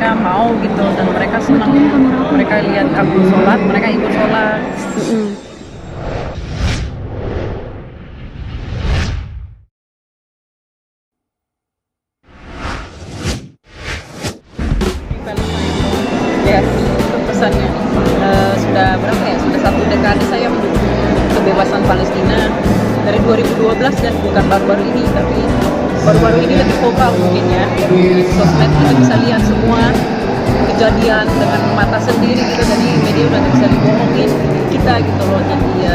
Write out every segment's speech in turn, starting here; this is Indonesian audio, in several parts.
mereka mau gitu dan mereka senang, mereka lihat aku sholat, mereka ikut sholat. Yes, itu pesannya. Sudah berapa ya? Sudah 1 dekade saya mendukung kebebasan Palestina dari 2012 dan bukan baru-baru ini, tapi baru-baru ini lebih vokal mungkin ya. Di sosmed kita bisa lihat semua kejadian dengan mata sendiri gitu, jadi media udah nggak bisa dibohongin kita gitu loh. Jadi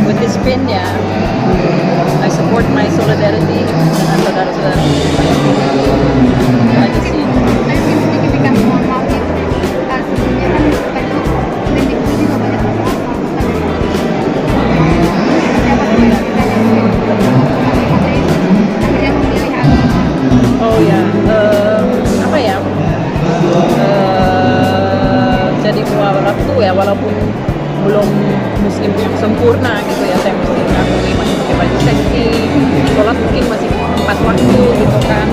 with this pin ya, I support my solidarity dengan saudara-saudara Palestina. Aja sih. Saya mungkin signifikan mohon maaf itu sebelumnya kan Facebook dan itu juga banyak masalah siapa kita yang akhirnya memilih agama. Oh ya, apa ya? Jadi waktu ya, walaupun belum muslim yang sempurna gitu ya, saya mesti mengakui masih pakai baju seksi, sholat mungkin masih 4 waktu gitu kan,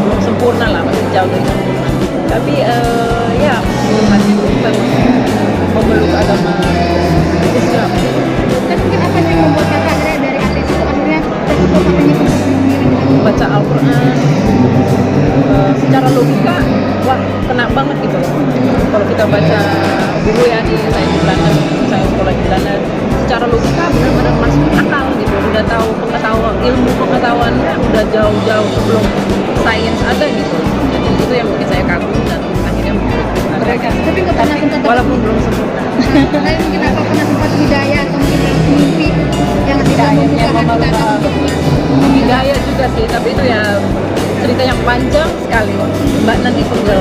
belum sempurna lah, masih jauh dari sempurna. Tapi ya masih memeluk agama Islam. Dan mungkin apa yang membuat kakak akhirnya dari ateis itu akhirnya tertutup matanya untuk memilih Baca Al-Quran secara logika, wah kena banget gitu. Kalau kita baca dulu ya, saya di Belanda, saya sekolah di Belanda, secara logika benar-benar masuk akal gitu. Udah tahu ilmu pengetahuannya udah jauh-jauh sebelum sains ada gitu. Jadi itu yang bikin saya kagum dan akhirnya mereka. tapi nggak pernah sempat Walaupun belum sempurna. saya mungkin apa pernah sempat hidayah atau mungkin mimpi yang tidak membuka hati kakak untuk Hidayah juga sih, tapi itu ya cerita yang panjang sekali. Mbak nanti penggal.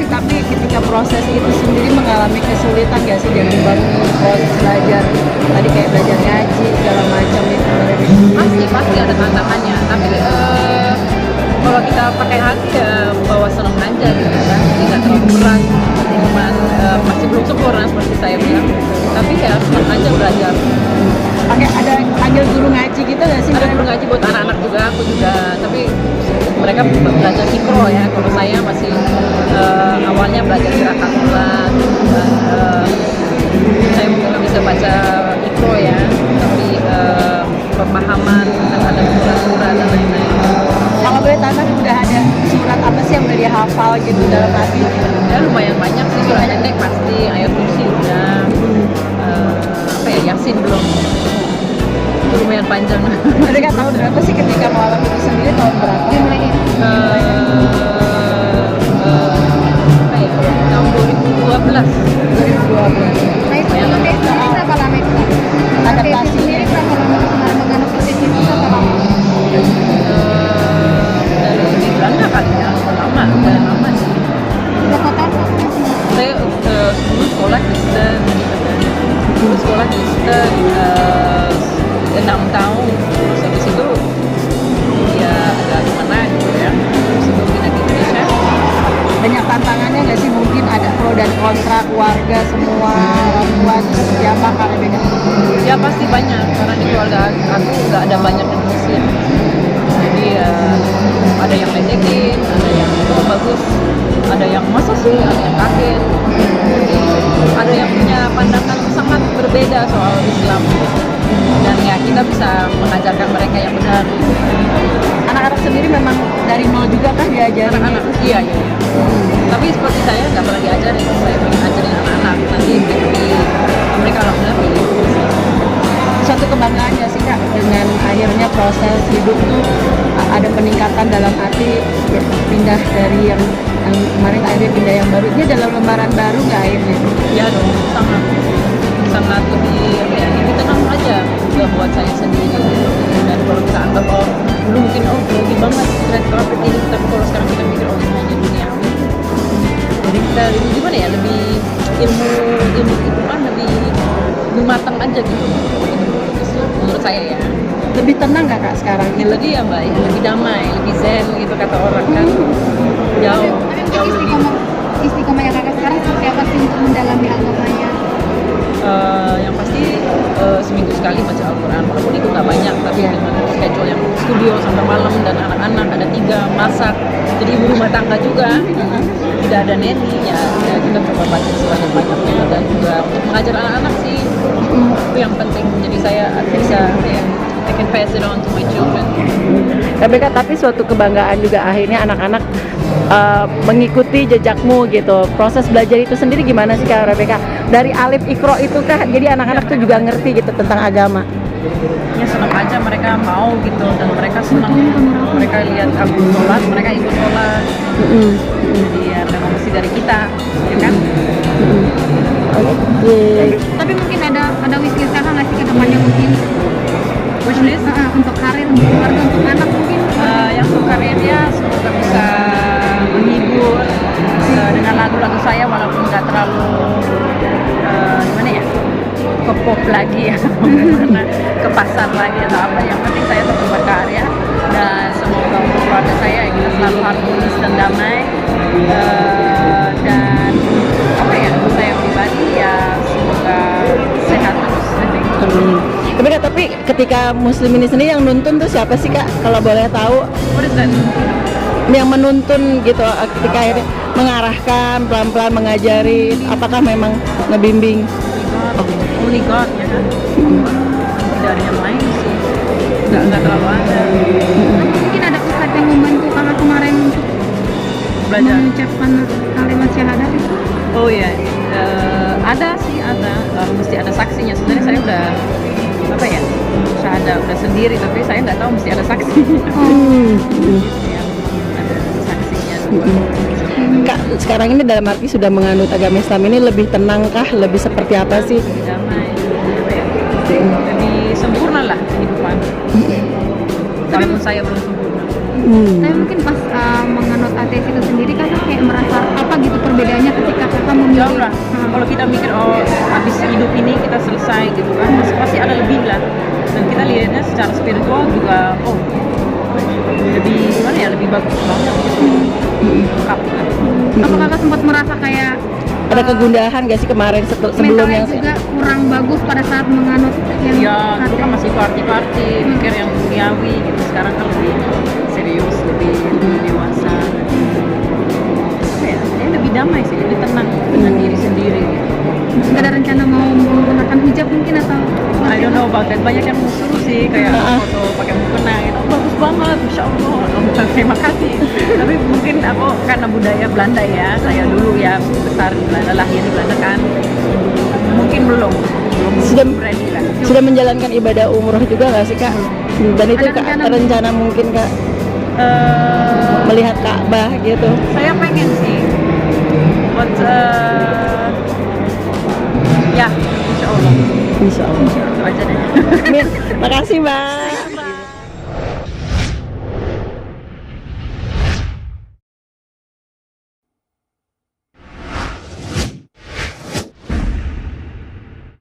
Tapi ketika proses itu sendiri mengalami kesulitan nggak sih dari bangun proses belajar tadi kayak belajar ngaji segala macam itu? Pasti ada tantangannya, tapi kalau kita pakai hati ya bawa senang aja gitu kan, tidak terlalu berat. Cuman masih belum sempurna seperti saya bilang, tapi ya senang aja belajar. Ada panggil guru ngaji gitu nggak sih? Ada guru ngaji buat anak-anak juga, aku juga, tapi mereka belajar ikro ya. Kalau saya masih awalnya belajar Qiraat, saya mungkin nggak bisa baca ikro ya, tapi pemahaman terhadap surat-surat dan lain-lain. Kalau boleh tahu udah ada surat apa sih yang udah dihafal gitu dalam hati? Ya lumayan banyak sih, surat pendek pasti, ayat kursi udah, apa ya, Yasin belum. Itu lumayan panjang. Mereka tahun berapa sih ketika mengalami itu sendiri, tahun berapa? Apa ya, tahun 2012. 2012. nah itu sendiri berapa lama itu Adaptasi sendiri berapa lama menganut proses itu berapa lama Dari di Belanda kali ya, lumayan lama sih. berapa tahun Saya dulu sekolah Kristen, dulu sekolah Kristen 6 tahun, terus habis itu ya agak gimana gitu ya, terus itu pindah ke Indonesia. banyak tantangannya nggak sih, mungkin ada pro dan kontra keluarga semua orang tua seperti apa karena beda? Ya pasti banyak, karena di keluarga aku nggak ada banyak yang muslim. Jadi ada yang ledekin, ada yang oh, bagus, ada yang masa sih, ada yang kaget. Jadi ada yang punya pandangan sangat berbeda soal Islam. Dan ya kita bisa mengajarkan mereka yang benar. Anak-anak sendiri memang dari nol juga kan diajarin? Anak-anak, iya. Tapi seperti saya nggak pernah diajarin, saya pengen ajarin anak-anak. Nanti mereka alhamdulillah pilih. Suatu kebanggaan ya sih Kak, dengan akhirnya proses hidup tuh ada peningkatan dalam arti ya, pindah dari yang kemarin akhirnya pindah yang baru. Ini adalah lembaran baru nggak akhirnya? Ya dong, sangat lebih apa ya, lebih tenang aja juga buat saya sendiri gitu. Dan kalau kita anggap dulu mungkin grogi banget red carpet ini, tapi kalau sekarang kita mikir ini hanya dunia. Jadi kita gimana ya, lebih ilmu itu kan lebih matang aja gitu menurut saya ya. Lebih tenang nggak Kak sekarang? Itu dia Mbak, ya, lebih damai, lebih zen gitu kata orang kan. Jauh lebih. istiqomah yang kakak sekarang seperti apa sih untuk mendalami agamanya? Yang pasti seminggu sekali baca Al-Quran, walaupun itu nggak banyak, tapi Iya. dengan schedule yang studio sampai malam dan anak-anak ada 3, masak, jadi ibu rumah tangga juga, tidak ada neni, ya kita coba baca sebanyak-banyaknya, dan juga untuk mengajar anak-anak sih itu yang penting. Jadi saya bisa I can pass it on to my children. Rebecca, tapi suatu kebanggaan juga akhirnya anak-anak mengikuti jejakmu gitu. Proses belajar itu sendiri gimana sih Kak Rebecca? Dari alif ikro itu kah? Jadi anak-anak tuh juga ngerti gitu tentang agama. Ya senang aja mereka mau gitu, dan mereka senang, mereka lihat aku sholat, mereka ikut sholat. Jadi ya memang mesti dari kita, ya kan? Oke. Tapi mungkin ada wishlist kakak nggak sih ke depannya mungkin? Wishlist Untuk karir, untuk keluarga, untuk anak mungkin? yang untuk karirnya semoga bisa menghibur dengan lagu-lagu saya, walaupun nggak terlalu gimana ya, ke pop lagi ya, gimana, ke pasar lagi atau apa. Yang penting saya tetap berkarya, dan semoga untuk keluarga saya kita selalu harmonis dan damai. Dan apa ya, untuk saya pribadi ya semoga sehat terus. Rebecca, tapi ketika Muslim ini sendiri yang nuntun tuh siapa sih Kak? Kalau boleh tahu, What is that? yang menuntun gitu ketika akhirnya mengarahkan, pelan-pelan mengajarin, apakah memang ngebimbing? Only God, ya kan? Tidak ada yang lain sih, nggak terlalu ada. Mungkin ada ustadz yang membantu kakak kemarin untuk Belajar. mengucapkan kalimat syahadat itu? Oh ya, ada sih, ada. Mesti ada saksinya. Sebenarnya saya udah apa ya, syahadat udah sendiri, tapi saya nggak tahu mesti ada saksi. Ya, ada saksinya. Kak, sekarang ini dalam arti sudah menganut agama Islam ini lebih tenangkah? Lebih seperti apa sih? Lebih damai, apa ya, lebih sempurna lah kehidupan. Walaupun saya belum sempurna. Tapi mungkin pas menganut ateis itu sendiri kakak kayak merasa apa gitu perbedaannya ketika kakak memilih? Jauh lah. Kalau kita mikir oh habis hidup ini kita selesai gitu kan, pasti ada lebih lah. Dan kita lihatnya secara spiritual juga, oh lebih gimana ya, lebih bagus banget gitu. Lengkap kan. Apa kakak sempat merasa kayak Ada kegundahan gak sih kemarin sebelum mentalnya yang juga kurang bagus pada saat menganut yang Ya, dulu kan ateis? masih party-party, mikir yang duniawi gitu. Sekarang kan lebih serius, lebih dewasa. Apa ya, lebih damai sih, lebih tenang dengan diri sendiri. Nggak ada rencana mau menggunakan hijab mungkin atau I don't know about that. Banyak yang musuh sih, kayak foto pakai mukena gitu. Bagus banget, Masya Allah. Terima kasih. Tapi mungkin aku karena budaya Belanda ya, saya dulu ya besar di Belanda, lahir di Belanda kan. Mungkin belum ready lah. sudah menjalankan ibadah umroh juga nggak sih Kak? Dan itu Ada Kak, rencana rencana mungkin Kak melihat Ka'bah gitu. Saya pengen sih, but ya, Insya Allah. Insya Allah. Itu aja deh. Amin. Makasih Mbak.